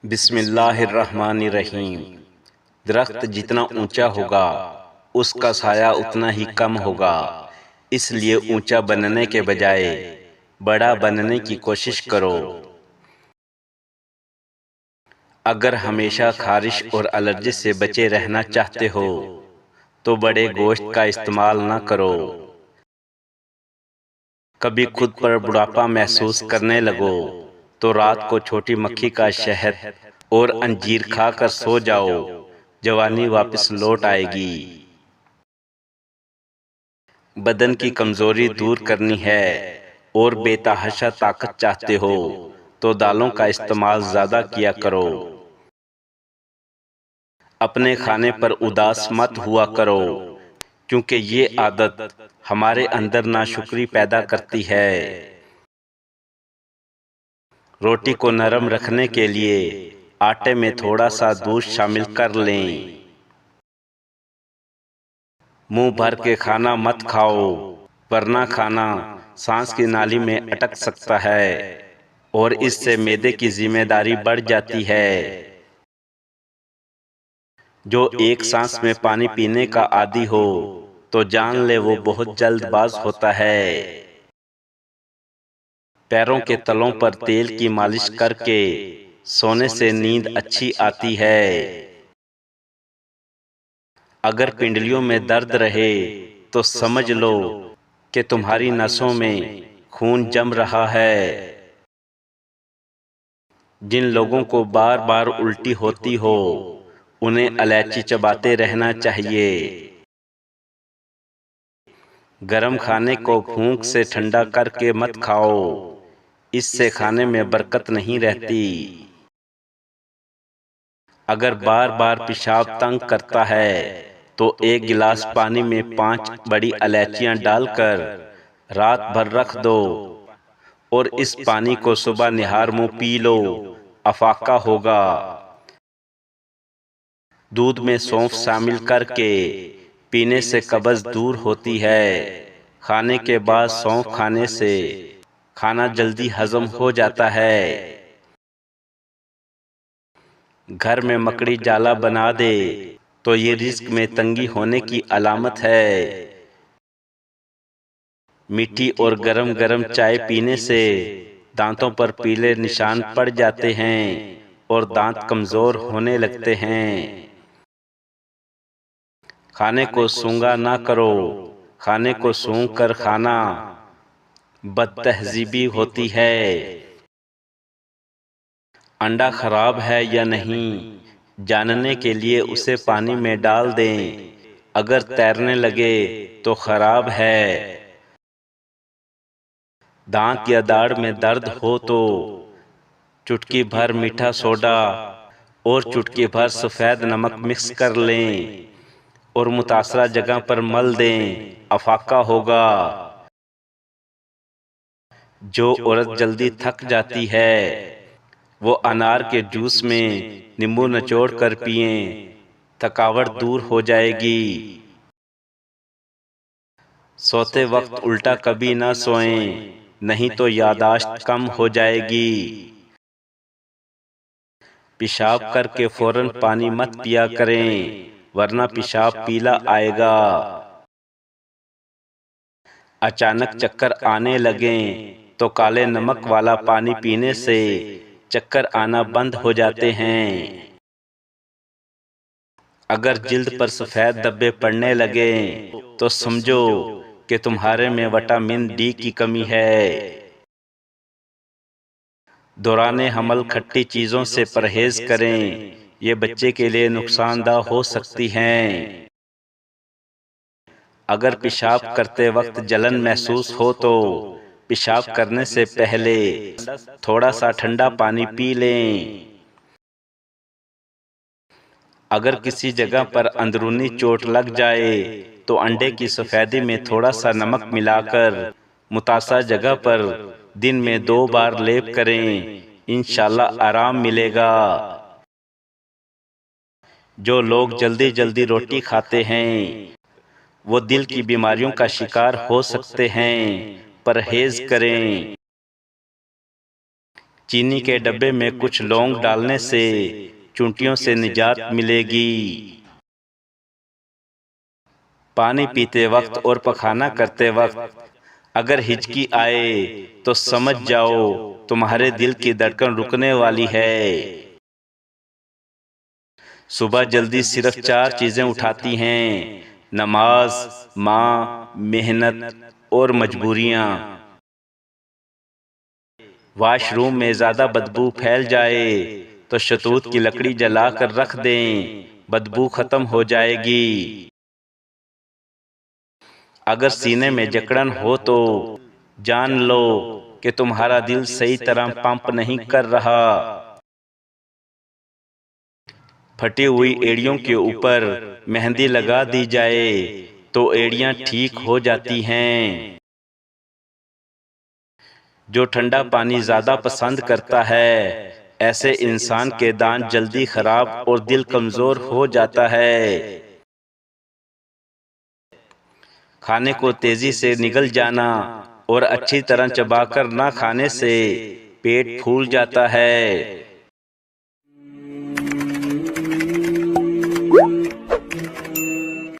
बिस्मिल्लाहिर्रहमानिर्रहीम। दरख्त जितना ऊंचा होगा उसका साया उतना ही कम होगा, इसलिए ऊंचा बनने के बजाय बड़ा बनने की कोशिश करो। अगर हमेशा खारिश और एलर्जी से बचे रहना चाहते हो तो बड़े गोश्त का इस्तेमाल न करो। कभी खुद पर बुढ़ापा महसूस करने लगो तो रात को छोटी मक्खी का शहद और अंजीर खाकर सो जाओ, जवानी वापस लौट आएगी। बदन की कमजोरी दूर करनी है और बेतहाशा ताकत चाहते हो तो दालों का इस्तेमाल ज्यादा किया करो। अपने खाने पर उदास मत हुआ करो, क्योंकि ये आदत हमारे अंदर नाशुक्री पैदा करती है। रोटी को नरम रखने के लिए आटे में थोड़ा सा दूध शामिल कर लें। मुंह भर के खाना मत खाओ, वरना खाना सांस की नाली में अटक सकता है और इससे मैदे की जिम्मेदारी बढ़ जाती है। जो एक सांस में पानी पीने का आदी हो तो जान ले वो बहुत जल्दबाज होता है। पैरों के तलों पर तेल की मालिश करके सोने से नींद अच्छी आती है। अगर पिंडलियों में दर्द रहे तो समझ लो कि तुम्हारी नसों में खून जम रहा है। जिन लोगों को बार बार उल्टी होती हो उन्हें इलायची चबाते रहना चाहिए। गरम खाने को फूंक से ठंडा करके मत खाओ, इससे खाने में बरकत नहीं रहती। अगर बार बार पेशाब तंग करता है तो एक गिलास पानी में 5 बड़ी इलायचियां डालकर रात भर रख दो और इस पानी को सुबह निहार मुंह पी लो, अफाका होगा। दूध में सौंफ शामिल करके पीने से कब्ज दूर होती है। खाने के बाद सौंफ खाने से खाना जल्दी हजम हो जाता है। घर में मकड़ी जाला बना दे तो ये रिस्क में तंगी होने की अलामत है। मीठी और गरम गरम चाय पीने से दांतों पर पीले निशान पड़ जाते हैं और दांत कमजोर होने लगते हैं। खाने को सूंघा ना करो, खाने को सूंघ कर खाना बदतहजीबी होती है। अंडा खराब है या नहीं जानने के लिए उसे पानी में डाल दें, अगर तैरने लगे तो खराब है। दांत या दाढ़ में दर्द हो तो चुटकी भर मीठा सोडा और चुटकी भर सफ़ेद नमक मिक्स कर लें और मुतासरा जगह पर मल दें, अफाका होगा। जो औरत जल्दी थक जाती है वो अनार के जूस में नींबू निचोड़ कर पिए, थकावट दूर हो जाएगी। सोते वक्त उल्टा कभी ना सोएं, नहीं तो यादाश्त कम हो जाएगी। पेशाब करके फौरन पानी मत पिया करें, वरना पेशाब पीला आएगा। अचानक चक्कर आने लगें तो काले नमक वाला पानी पीने से चक्कर आना बंद हो जाते हैं। अगर जिल्द पर सफ़ेद धब्बे पड़ने लगें तो समझो कि तुम्हारे में विटामिन डी की कमी है। दौराने हमल खट्टी चीज़ों से परहेज करें, ये बच्चे के लिए नुकसानदाह हो सकती हैं। अगर पेशाब करते वक्त जलन महसूस हो तो पेशाब करने से पहले थोड़ा सा ठंडा पानी पी लें। अगर किसी जगह पर अंदरूनी चोट लग जाए तो अंडे की सफ़ेदी में थोड़ा सा नमक मिलाकर मुतासा जगह पर दिन में 2 बार लेप करें, इंशाल्लाह आराम मिलेगा। जो लोग जल्दी जल्दी रोटी खाते हैं वो दिल की बीमारियों का शिकार हो सकते हैं, परहेज करें। चीनी के डब्बे में कुछ लौंग डालने से चुंटियों से निजात मिलेगी। पानी पीते वक्त और पखाना करते वक्त अगर हिचकी आए तो समझ जाओ तुम्हारे दिल की धड़कन रुकने वाली है। सुबह जल्दी सिर्फ 4 चीजें उठाती हैं: नमाज, माँ, मेहनत और मजबूरियाँ। वॉशरूम में ज़्यादा बदबू फैल जाए तो शतूत की लकड़ी जलाकर रख दें, बदबू खत्म हो जाएगी। अगर सीने में जकड़न हो तो जान लो कि तुम्हारा दिल सही तरह पंप नहीं कर रहा। फटी हुई एड़ियों के ऊपर मेहंदी लगा दी जाए तो एड़ियां ठीक हो जाती हैं। जो ठंडा पानी ज़्यादा पसंद करता है, ऐसे इंसान के दांत जल्दी खराब और दिल कमज़ोर हो जाता है। खाने को तेज़ी से निगल जाना और अच्छी तरह चबाकर ना खाने से पेट फूल जाता है।